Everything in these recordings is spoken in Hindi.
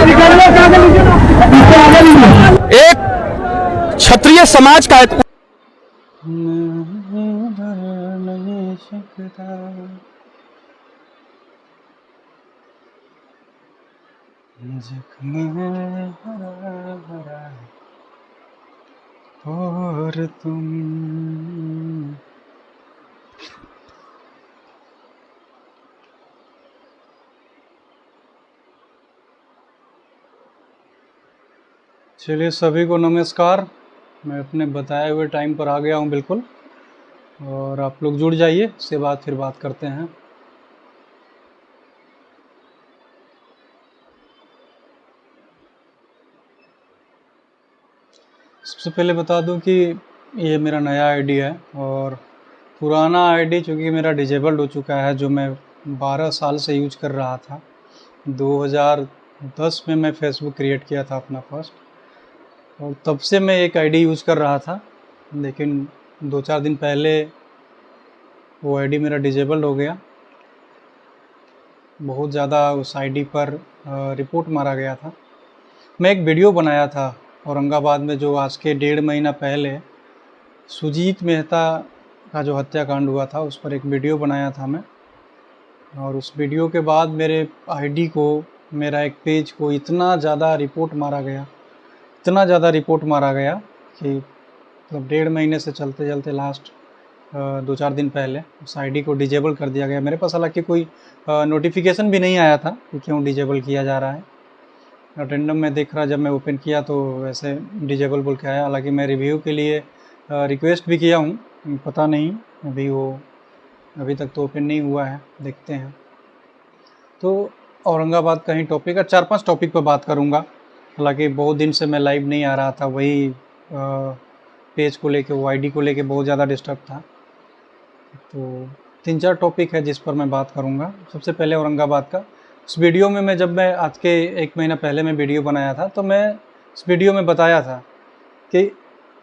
एक क्षत्रिय समाज का एक नहीं सकता जख्म हरा भरा और तुम। चलिए सभी को नमस्कार। मैं अपने बताए हुए टाइम पर आ गया हूँ बिल्कुल, और आप लोग जुड़ जाइए, इसके बाद फिर बात करते हैं। सबसे पहले बता दूं कि ये मेरा नया आईडी है, और पुराना आईडी चूँकि मेरा डिजेबल्ड हो चुका है, जो मैं 12 साल से यूज कर रहा था। 2010 में मैं फेसबुक क्रिएट किया था अपना फर्स्ट, और तब से मैं एक आईडी यूज़ कर रहा था, लेकिन 2-4 दिन पहले वो आईडी मेरा डिजेबल्ड हो गया। बहुत ज़्यादा उस आईडी पर रिपोर्ट मारा गया था। मैं एक वीडियो बनाया था औरंगाबाद में, जो आज के 1.5 महीना पहले सुजीत मेहता का जो हत्याकांड हुआ था, उस पर एक वीडियो बनाया था मैं। और उस वीडियो के बाद मेरे आईडी को, मेरा एक पेज को इतना ज़्यादा रिपोर्ट मारा गया, इतना ज़्यादा रिपोर्ट मारा गया कि मतलब 1.5 महीने से चलते चलते लास्ट 2-4 दिन पहले उस आईडी को डिजेबल कर दिया गया मेरे पास। हालांकि कोई नोटिफिकेशन भी नहीं आया था कि क्यों डिजेबल किया जा रहा है। रैंडम में देख रहा, जब मैं ओपन किया तो वैसे डिजेबल बोल के आया। हालांकि मैं रिव्यू के लिए रिक्वेस्ट भी किया हूँ, पता नहीं अभी तक तो ओपन नहीं हुआ है, देखते हैं। तो औरंगाबाद का ही टॉपिक है, 4-5 टॉपिक पर बात करूँगा। हालांकि बहुत दिन से मैं लाइव नहीं आ रहा था, वही पेज को लेके, वो आईडी को लेके बहुत ज़्यादा डिस्टर्ब था। तो 3-4 टॉपिक है जिस पर मैं बात करूँगा। सबसे पहले औरंगाबाद का। इस वीडियो में मैं, जब मैं आज के 1 महीना पहले मैं वीडियो बनाया था, तो मैं इस वीडियो में बताया था कि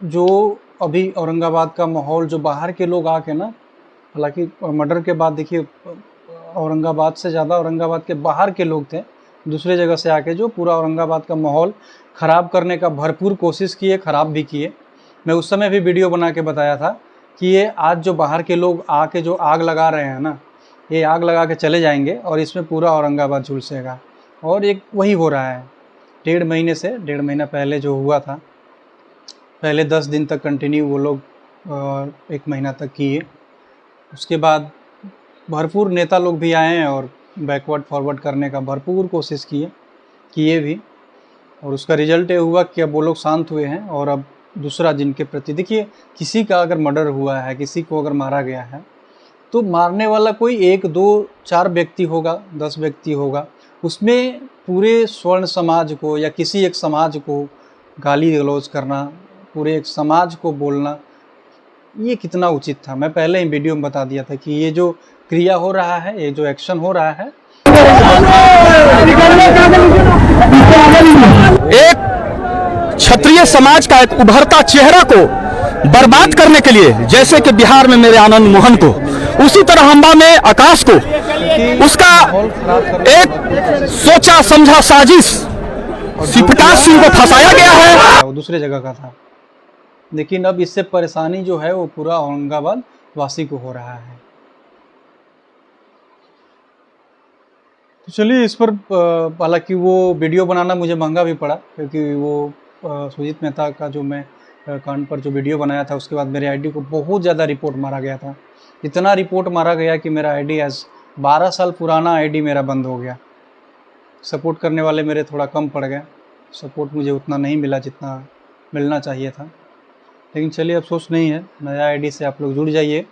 जो अभी औरंगाबाद का माहौल, जो बाहर के लोग आके ना, हालांकि मर्डर के बाद देखिए औरंगाबाद से ज़्यादा औरंगाबाद के बाहर के लोग थे, दूसरे जगह से आके जो पूरा औरंगाबाद का माहौल ख़राब करने का भरपूर कोशिश किए, ख़राब भी किए। मैं उस समय भी वीडियो बना के बताया था कि ये आज जो बाहर के लोग आके जो आग लगा रहे हैं ना, ये आग लगा के चले जाएंगे और इसमें पूरा औरंगाबाद झुलसेगा। और एक वही हो रहा है। 1.5 महीने से, 1.5 महीना पहले जो हुआ था, पहले 10 दिन तक कंटिन्यू वो लोग 1 महीना तक किए। उसके बाद भरपूर नेता लोग भी आए हैं और बैकवर्ड फॉरवर्ड करने का भरपूर कोशिश किए भी, और उसका रिजल्ट ये हुआ कि अब वो लोग शांत हुए हैं। और अब दूसरा, जिनके प्रति देखिए, किसी का अगर मर्डर हुआ है, किसी को अगर मारा गया है, तो मारने वाला कोई 1, 2, 4 व्यक्ति होगा, 10 व्यक्ति होगा, उसमें पूरे स्वर्ण समाज को या किसी एक समाज को गाली गलौज करना, पूरे एक समाज को बोलना, ये कितना उचित था। मैं पहले ही वीडियो में बता दिया था कि ये जो क्रिया हो रहा है, ये जो एक्शन हो रहा है, एक क्षत्रिय समाज का एक उभरता चेहरा को बर्बाद करने के लिए, जैसे कि बिहार में मेरे आनंद मोहन को, उसी तरह हम्बा में आकाश को, उसका एक सोचा समझा साजिश शिवप्रकाश सिंह को फंसाया गया है। वो दूसरे जगह का था, लेकिन अब इससे परेशानी जो है वो पूरा औरंगाबाद वासी को हो रहा है। तो चलिए इस पर, हालांकि वो वीडियो बनाना मुझे महंगा भी पड़ा, क्योंकि वो सुजीत मेहता का जो मैं कांड पर जो वीडियो बनाया था, उसके बाद मेरे आईडी को बहुत ज़्यादा रिपोर्ट मारा गया था। इतना रिपोर्ट मारा गया कि मेरा आईडी आज 12 साल पुराना आईडी मेरा बंद हो गया। सपोर्ट करने वाले मेरे थोड़ा कम पड़ गए, सपोर्ट मुझे उतना नहीं मिला जितना मिलना चाहिए था। लेकिन चलिए, अफसोस नहीं है, नया आईडी से आप लोग जुड़ जाइए।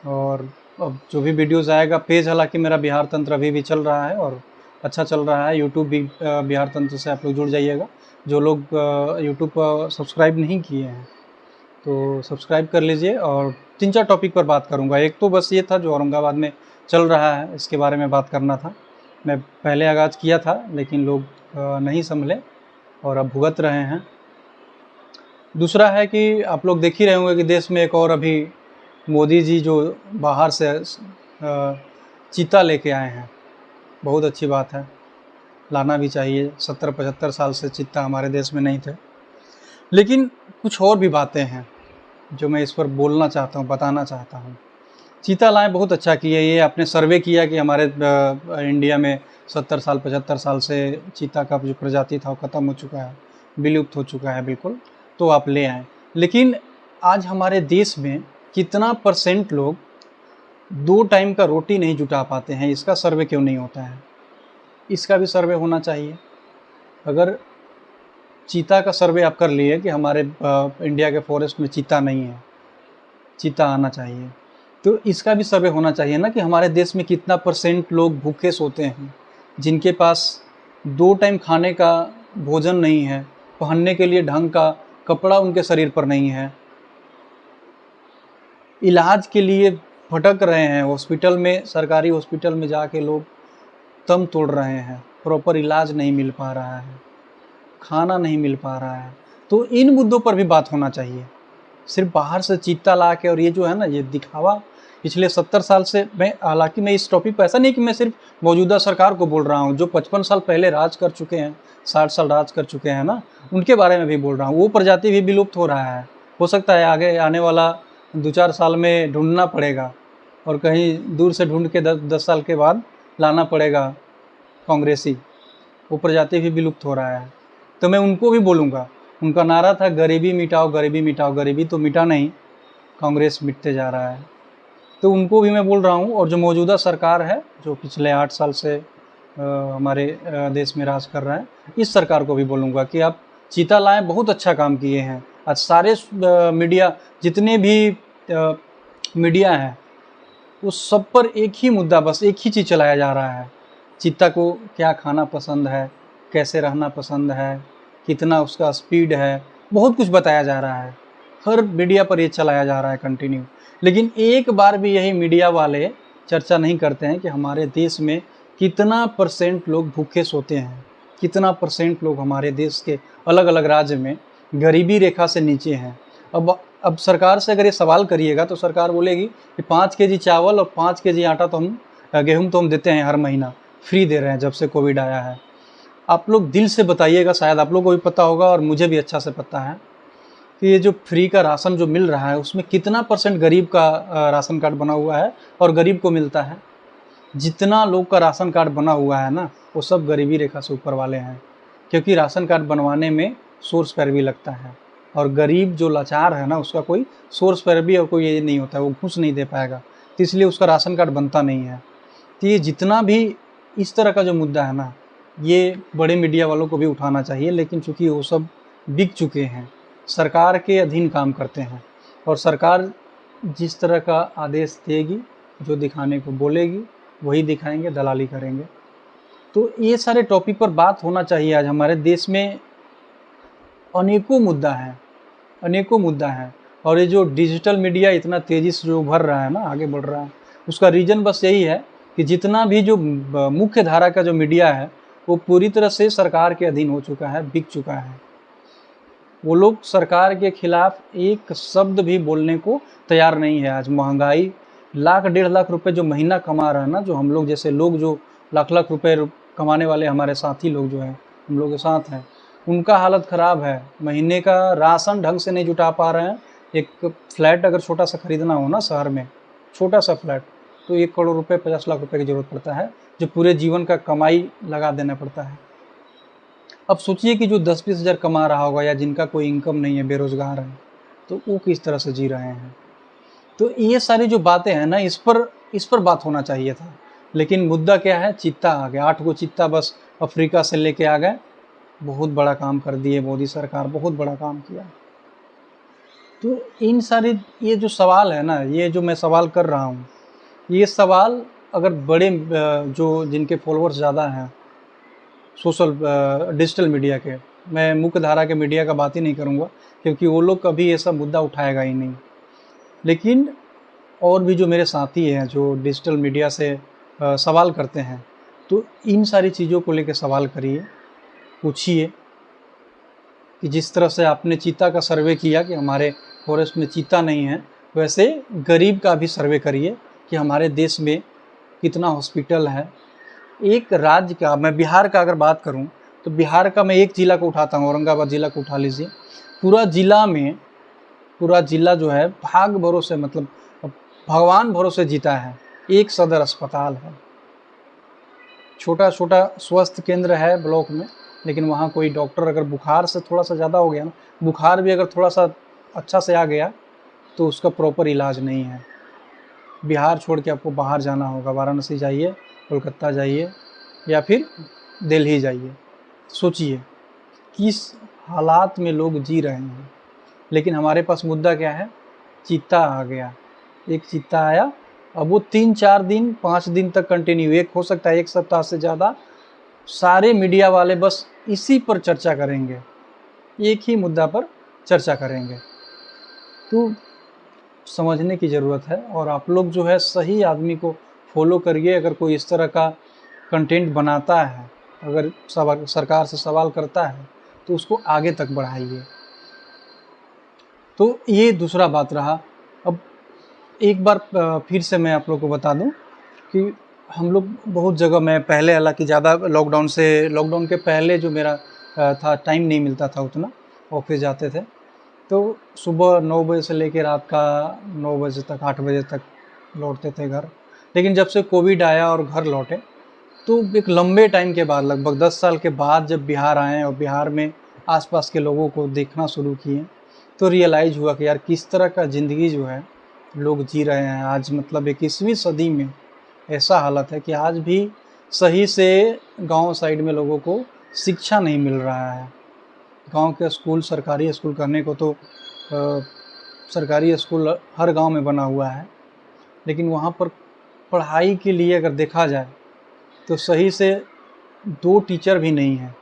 और अब जो भी वीडियोस आएगा, पेज हालांकि मेरा बिहार तंत्र अभी भी चल रहा है और अच्छा चल रहा है। यूट्यूब भी बिहार तंत्र से आप लोग जुड़ जाइएगा। जो लोग यूट्यूब पर सब्सक्राइब नहीं किए हैं तो सब्सक्राइब कर लीजिए। और 3-4 टॉपिक पर बात करूंगा। एक तो बस ये था जो औरंगाबाद में चल रहा है, इसके बारे में बात करना था। मैं पहले आगाज़ किया था, लेकिन लोग नहीं संभले और अब भुगत रहे हैं। दूसरा है कि आप लोग देख ही रहे होंगे कि देश में एक और अभी मोदी जी जो बाहर से चीता लेके आए हैं, बहुत अच्छी बात है। लाना भी चाहिए। 70-75 साल से चीता हमारे देश में नहीं थे। लेकिन कुछ और भी बातें हैं जो मैं इस पर बोलना चाहता हूँ, बताना चाहता हूँ। चीता लाए बहुत अच्छा किया। ये आपने सर्वे किया कि हमारे इंडिया में 70 साल 75 साल से चीता का जो प्रजाति था वो ख़त्म हो चुका है, विलुप्त हो चुका है बिल्कुल, तो आप ले आए। लेकिन आज हमारे देश में कितना % लोग 2 टाइम का रोटी नहीं जुटा पाते हैं, इसका सर्वे क्यों नहीं होता है? इसका भी सर्वे होना चाहिए। अगर चीता का सर्वे आप कर लिए कि हमारे इंडिया के फॉरेस्ट में चीता नहीं है, चीता आना चाहिए, तो इसका भी सर्वे होना चाहिए ना कि हमारे देश में कितना % लोग भूखे सोते हैं, जिनके पास 2 टाइम खाने का भोजन नहीं है, पहनने के लिए ढंग का कपड़ा उनके शरीर पर नहीं है, इलाज के लिए भटक रहे हैं हॉस्पिटल में, सरकारी हॉस्पिटल में जाके लोग दम तोड़ रहे हैं, प्रॉपर इलाज नहीं मिल पा रहा है, खाना नहीं मिल पा रहा है। तो इन मुद्दों पर भी बात होना चाहिए। सिर्फ बाहर से चीता ला के, और ये जो है ना, ये दिखावा पिछले 70 साल से, मैं हालांकि मैं इस टॉपिक पर ऐसा नहीं कि मैं सिर्फ मौजूदा सरकार को बोल रहा हूँ, जो 55 साल पहले राज कर चुके हैं, 60 साल राज कर चुके हैं ना, उनके बारे में भी बोल रहा हूँ। वो प्रजाति भी विलुप्त हो रहा है। हो सकता है आगे आने वाला 2-4 साल में ढूंढना पड़ेगा, और कहीं दूर से ढूंढ के 10 साल के बाद लाना पड़ेगा कांग्रेसी। वो प्रजाति भी विलुप्त हो रहा है। तो मैं उनको भी बोलूँगा, उनका नारा था गरीबी मिटाओ, गरीबी मिटाओ। गरीबी तो मिटा नहीं, कांग्रेस मिटते जा रहा है। तो उनको भी मैं बोल रहा हूँ। और जो मौजूदा सरकार है, जो पिछले 8 साल से हमारे देश में राज कर रहा है, इस सरकार को भी बोलूँगा कि आप चीता लाएँ, बहुत अच्छा काम किए हैं। आज सारे मीडिया, जितने भी मीडिया हैं, उस सब पर एक ही मुद्दा, बस एक ही चीज़ चलाया जा रहा है। चीता को क्या खाना पसंद है, कैसे रहना पसंद है, कितना उसका स्पीड है, बहुत कुछ बताया जा रहा है। हर मीडिया पर ये चलाया जा रहा है कंटिन्यू। लेकिन एक बार भी यही मीडिया वाले चर्चा नहीं करते हैं कि हमारे देश में कितना % लोग भूखे सोते हैं, कितना % लोग हमारे देश के अलग अलग राज्य में गरीबी रेखा से नीचे हैं। अब सरकार से अगर ये सवाल करिएगा तो सरकार बोलेगी कि 5 केजी चावल और 5 केजी आटा तो हम, गेहूँ तो हम देते हैं, हर महीना फ्री दे रहे हैं जब से कोविड आया है। आप लोग दिल से बताइएगा, शायद आप लोग को भी पता होगा और मुझे भी अच्छा से पता है कि ये जो फ्री का राशन जो मिल रहा है, उसमें कितना % गरीब का राशन कार्ड बना हुआ है और गरीब को मिलता है। जितना लोग का राशन कार्ड बना हुआ है ना, वो सब गरीबी रेखा से ऊपर वाले हैं, क्योंकि राशन कार्ड बनवाने में सोर्स पैरवी लगता है। और गरीब जो लाचार है ना, उसका कोई सोर्स पैरवी और कोई ये नहीं होता है, वो घूस नहीं दे पाएगा, तो इसलिए उसका राशन कार्ड बनता नहीं है। तो ये जितना भी इस तरह का जो मुद्दा है ना, ये बड़े मीडिया वालों को भी उठाना चाहिए। लेकिन चूँकि वो सब बिक चुके हैं, सरकार के अधीन काम करते हैं, और सरकार जिस तरह का आदेश देगी, जो दिखाने को बोलेगी वही दिखाएंगे, दलाली करेंगे। तो ये सारे टॉपिक पर बात होना चाहिए। आज हमारे देश में अनेकों मुद्दा हैं, अनेकों मुद्दा हैं। और ये जो डिजिटल मीडिया इतना तेज़ी से जो उभर रहा है ना, आगे बढ़ रहा है, उसका रीज़न बस यही है कि जितना भी जो मुख्य धारा का जो मीडिया है, वो पूरी तरह से सरकार के अधीन हो चुका है, बिक चुका है। वो लोग सरकार के खिलाफ एक शब्द भी बोलने को तैयार नहीं है। आज महंगाई, लाख 1.5 लाख रुपए जो महीना कमा रहा है ना, जो हम लोग जैसे लोग जो लाख रुपए कमाने वाले हमारे साथी लोग जो हैं, हम लोग के साथ हैं, उनका हालत ख़राब है। महीने का राशन ढंग से नहीं जुटा पा रहे हैं। एक फ्लैट अगर छोटा सा खरीदना हो ना शहर में, छोटा सा फ्लैट, तो 1 करोड़ रुपए, 50 लाख रुपए की ज़रूरत पड़ता है, जो पूरे जीवन का कमाई लगा देना पड़ता है। अब सोचिए कि जो 10-20 हज़ार कमा रहा होगा, या जिनका कोई इनकम नहीं है, बेरोज़गार है, तो वो किस तरह से जी रहे हैं। तो ये सारी जो बातें हैं ना, इस पर बात होना चाहिए था। लेकिन मुद्दा क्या है, चीता आ गया। 8 गो चीता बस अफ्रीका से लेके आ गए। बहुत बड़ा काम कर दिए मोदी सरकार, बहुत बड़ा काम किया। तो इन सारे ये जो सवाल है ना, ये जो मैं सवाल कर रहा हूँ, ये सवाल अगर बड़े जो जिनके फॉलोअर्स ज़्यादा हैं सोशल डिजिटल मीडिया के, मैं मुख्य धारा के मीडिया का बात ही नहीं करूँगा, क्योंकि वो लोग कभी ये सब मुद्दा उठाएगा ही नहीं। लेकिन और भी जो मेरे साथी हैं जो डिजिटल मीडिया से सवाल करते हैं, तो इन सारी चीज़ों को लेकर सवाल करिए, पूछिए कि जिस तरह से आपने चीता का सर्वे किया कि हमारे फॉरेस्ट में चीता नहीं है, वैसे गरीब का भी सर्वे करिए कि हमारे देश में कितना हॉस्पिटल है, एक राज्य का, मैं बिहार का अगर बात करूं तो बिहार का मैं एक ज़िला को उठाता हूं, औरंगाबाद ज़िला को उठा लीजिए। पूरा ज़िला जो है भाग भरोसे, मतलब भगवान भरोसे जीता है। एक सदर अस्पताल है, छोटा छोटा स्वास्थ्य केंद्र है ब्लॉक में, लेकिन वहाँ कोई डॉक्टर, अगर बुखार से थोड़ा सा ज़्यादा हो गया ना, बुखार भी अगर थोड़ा सा अच्छा से आ गया तो उसका प्रॉपर इलाज नहीं है। बिहार छोड़ के आपको बाहर जाना होगा, वाराणसी जाइए, कोलकाता जाइए या फिर दिल्ली जाइए। सोचिए किस हालात में लोग जी रहे हैं। लेकिन हमारे पास मुद्दा क्या है? चीता आ गया, एक चीता आया, अब वो 3-4 दिन 5 दिन तक कंटिन्यू, एक हो सकता है 1 सप्ताह से ज़्यादा, सारे मीडिया वाले बस इसी पर चर्चा करेंगे, एक ही मुद्दा पर चर्चा करेंगे। तो समझने की ज़रूरत है, और आप लोग जो है सही आदमी को फॉलो करिए। अगर कोई इस तरह का कंटेंट बनाता है, अगर सरकार से सवाल करता है, तो उसको आगे तक बढ़ाइए। तो ये दूसरा बात रहा। अब एक बार फिर से मैं आप लोग को बता दूं कि हम लोग बहुत जगह, मैं पहले, हालांकि ज़्यादा लॉकडाउन के पहले जो मेरा था, टाइम नहीं मिलता था उतना, ऑफिस जाते थे तो सुबह 9 बजे से लेकर रात का 9 बजे तक, 8 बजे तक लौटते थे घर। लेकिन जब से कोविड आया और घर लौटे, तो एक लंबे टाइम के बाद, लगभग 10 साल के बाद जब बिहार आए और बिहार में आसपास के लोगों को देखना शुरू किए, तो रियलाइज़ हुआ कि यार किस तरह का ज़िंदगी जो है लोग जी रहे हैं आज। मतलब 21वीं सदी में ऐसा हालत है कि आज भी सही से गांव साइड में लोगों को शिक्षा नहीं मिल रहा है। गांव के स्कूल, सरकारी स्कूल करने को तो सरकारी स्कूल हर गांव में बना हुआ है, लेकिन वहां पर पढ़ाई के लिए अगर देखा जाए तो सही से 2 टीचर भी नहीं है।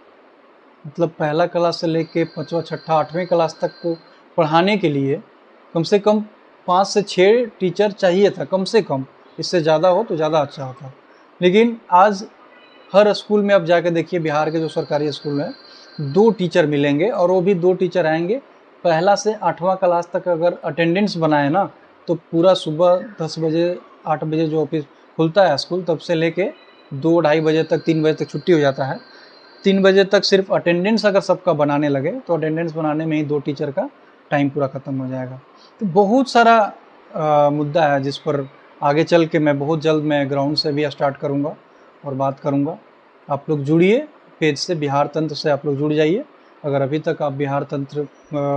मतलब पहला क्लास से लेके 5वां, 6ठा, 8वें क्लास तक को पढ़ाने के लिए कम से कम 5 से 6 टीचर चाहिए था, कम से कम। इससे ज़्यादा हो तो ज़्यादा अच्छा होता। लेकिन आज हर स्कूल में आप जाके देखिए, बिहार के जो सरकारी स्कूल हैं, 2 टीचर मिलेंगे, और वो भी 2 टीचर आएंगे। पहला से 8वां क्लास तक अगर अटेंडेंस बनाए ना, तो पूरा सुबह 10 बजे, 8 बजे जो ऑफिस खुलता है स्कूल, तब से लेके 2, ढाई बजे तक, 3 बजे तक छुट्टी हो जाता है। 3 बजे तक सिर्फ अटेंडेंस अगर सबका बनाने लगे, तो अटेंडेंस बनाने में ही 2 टीचर का टाइम पूरा ख़त्म हो जाएगा। तो बहुत सारा मुद्दा है जिस पर आगे चल के मैं बहुत जल्द मैं ग्राउंड से भी स्टार्ट करूँगा और बात करूँगा। आप लोग जुड़िए पेज से, बिहार तंत्र से आप लोग जुड़ जाइए। अगर अभी तक आप बिहार तंत्र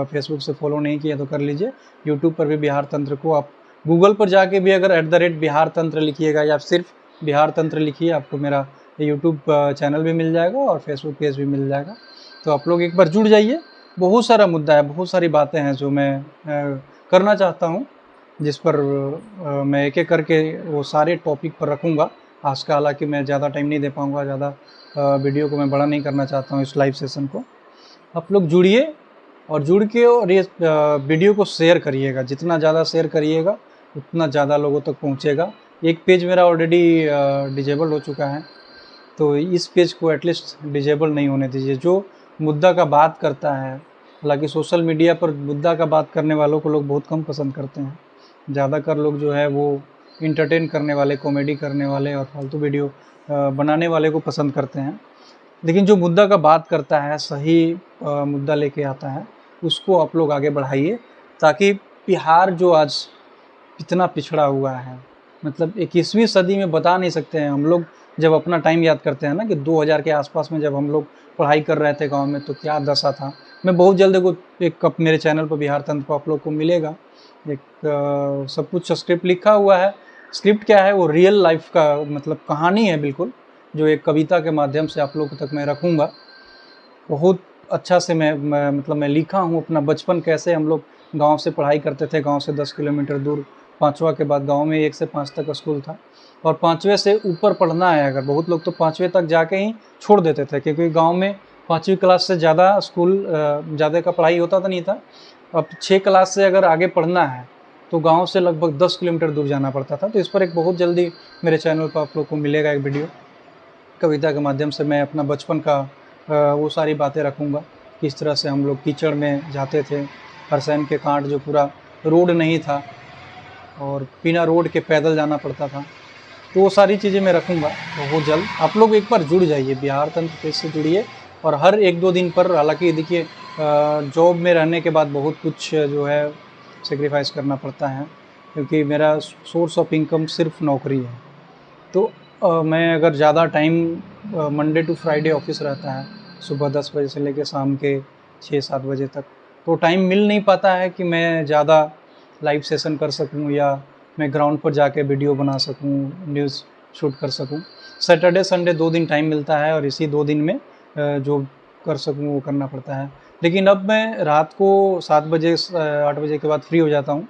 फेसबुक से फॉलो नहीं किया तो कर लीजिए। यूट्यूब पर भी बिहार तंत्र को, आप गूगल पर जाके भी अगर @बिहार तंत्र लिखिएगा या सिर्फ बिहार तंत्र लिखिए, आपको मेरा यूट्यूब चैनल भी मिल जाएगा और फेसबुक पेज भी मिल जाएगा। तो आप लोग एक बार जुड़ जाइए। बहुत सारा मुद्दा है, बहुत सारी बातें हैं जो मैं करना चाहता हूँ, जिस पर मैं एक एक करके वो सारे टॉपिक पर रखूँगा। आज का हालांकि मैं ज़्यादा टाइम नहीं दे पाऊँगा, ज़्यादा वीडियो को मैं बड़ा नहीं करना चाहता हूँ, इस लाइव सेशन को। आप लोग जुड़िए और जुड़ के और ये वीडियो को शेयर करिएगा। जितना ज़्यादा शेयर करिएगा उतना ज़्यादा लोगों तक पहुँचेगा। एक पेज मेरा ऑलरेडी डिजेबल हो चुका है, तो इस पेज को एटलीस्ट डिजेबल नहीं होने दीजिए। जो मुद्दा का बात करता है, हालांकि सोशल मीडिया पर मुद्दा का बात करने वालों को लोग बहुत कम पसंद करते हैं। ज़्यादातर लोग जो है वो इंटरटेन करने वाले, कॉमेडी करने वाले और फालतू वीडियो बनाने वाले को पसंद करते हैं। लेकिन जो मुद्दा का बात करता है, सही मुद्दा लेके आता है, उसको आप लोग आगे बढ़ाइए, ताकि बिहार जो आज इतना पिछड़ा हुआ है, मतलब 21वीं सदी में बता नहीं सकते हैं। हम लोग जब अपना टाइम याद करते हैं ना, कि 2000 के आसपास में जब हम लोग पढ़ाई कर रहे थे गांव में, तो क्या दशा था। मैं बहुत जल्द एक मेरे चैनल पर बिहार तंत्र पर आप लोग को मिलेगा, एक सब कुछ स्क्रिप्ट लिखा हुआ है। स्क्रिप्ट क्या है, वो रियल लाइफ का मतलब कहानी है बिल्कुल, जो एक कविता के माध्यम से आप लोगों तक मैं रखूँगा। बहुत अच्छा से मैं लिखा हूँ अपना बचपन, कैसे हम लोग गांव से पढ़ाई करते थे। गांव से 10 किलोमीटर दूर, 5वां के बाद गांव में 1 से 5 तक स्कूल था, और 5वें से ऊपर पढ़ना है अगर, बहुत लोग तो 5वें तक जाके ही छोड़ देते थे, क्योंकि गांव में 5वीं क्लास से ज़्यादा स्कूल ज़्यादा का पढ़ाई होता तो नहीं था। अब 6 क्लास से अगर आगे पढ़ना है तो गांव से लगभग 10 किलोमीटर दूर जाना पड़ता था। तो इस पर एक बहुत जल्दी मेरे चैनल पर आप लोग को मिलेगा एक वीडियो, कविता के माध्यम से मैं अपना बचपन का वो सारी बातें रखूँगा। किस तरह से हम लोग कीचड़ में जाते थे, हरसैन के कांट, जो पूरा रोड नहीं था और बिना रोड के पैदल जाना पड़ता था। तो वो सारी चीज़ें मैं रखूँगा बहुत जल्द। आप लोग एक बार जुड़ जाइए, बिहार तंत्र पेज से जुड़िए। और हर 1-2 दिन पर, हालांकि देखिए जॉब में रहने के बाद बहुत कुछ जो है सेक्रीफाइस करना पड़ता है, क्योंकि मेरा सोर्स ऑफ इनकम सिर्फ नौकरी है। तो मैं अगर ज़्यादा time, Monday to Friday office रहता है, सुबह 10 बजे से लेकर शाम के 6-7 बजे तक, तो टाइम मिल नहीं पाता है कि मैं ज़्यादा लाइव सेशन कर सकूं या मैं ग्राउंड पर जाके वीडियो बना सकूं, न्यूज़ शूट कर सकूं। सैटरडे संडे 2 दिन टाइम मिलता है और इसी 2 दिन में जो कर सकूं वो करना पड़ता है। लेकिन अब मैं रात को 7 बजे 8 बजे के बाद फ्री हो जाता हूं,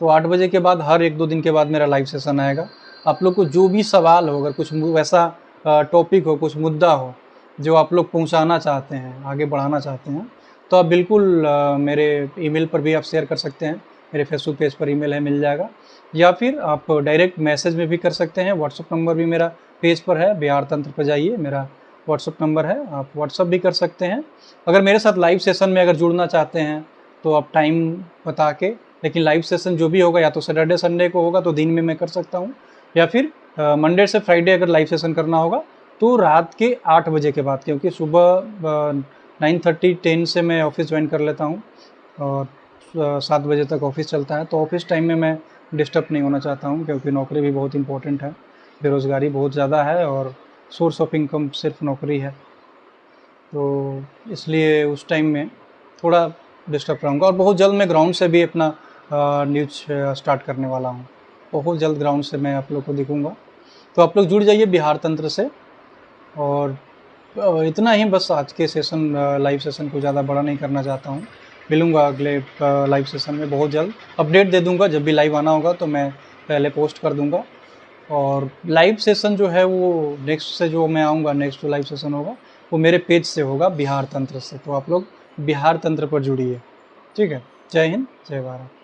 तो 8 बजे के बाद हर 1-2 दिन के बाद मेरा लाइव सेशन आएगा। आप लोग को जो भी सवाल हो, अगर कुछ वैसा टॉपिक हो, कुछ मुद्दा हो जो आप लोग पहुंचाना चाहते हैं, आगे बढ़ाना चाहते हैं, तो आप बिल्कुल मेरे ईमेल पर भी आप शेयर कर सकते हैं। मेरे फेसबुक पेज पर ईमेल है, मिल जाएगा। या फिर आप डायरेक्ट मैसेज में भी कर सकते हैं। व्हाट्सअप नंबर भी मेरा पेज पर है, बिहार तंत्र पर जाइए, मेरा व्हाट्सअप नंबर है, आप व्हाट्सअप भी कर सकते हैं। अगर मेरे साथ लाइव सेशन में अगर जुड़ना चाहते हैं तो आप टाइम बता के, लेकिन लाइव सेशन जो भी होगा या तो सैटरडे संडे को होगा तो दिन में मैं कर सकता हूँ, या फिर मंडे से फ्राइडे अगर लाइव सेशन करना होगा तो रात के 8 बजे के बाद, क्योंकि सुबह 9:30-10 से मैं ऑफिस ज्वाइन कर लेता हूँ और 7 बजे तक ऑफिस चलता है। तो ऑफिस टाइम में मैं डिस्टर्ब नहीं होना चाहता हूँ, क्योंकि नौकरी भी बहुत इंपॉर्टेंट है, बेरोज़गारी बहुत ज़्यादा है और सोर्स ऑफ इनकम सिर्फ नौकरी है। तो इसलिए उस टाइम में थोड़ा डिस्टर्ब रहूँगा। और बहुत जल्द मैं ग्राउंड से भी अपना न्यूज़ स्टार्ट करने वाला हूँ। बहुत जल्द ग्राउंड से मैं आप लोग को दिखूँगा। तो आप लोग जुड़ जाइए बिहार तंत्र से। और इतना ही बस, आज के सेशन लाइव सेशन को ज़्यादा बड़ा नहीं करना चाहता हूँ। मिलूँगा अगले लाइव सेशन में बहुत जल्द। अपडेट दे दूँगा, जब भी लाइव आना होगा तो मैं पहले पोस्ट कर दूँगा। और लाइव सेशन जो है वो नेक्स्ट से जो मैं आऊँगा, नेक्स्ट जो लाइव सेशन होगा वो मेरे पेज से होगा, बिहार तंत्र से। तो आप लोग बिहार तंत्र पर जुड़िए। ठीक है। जय हिंद, जय भारत।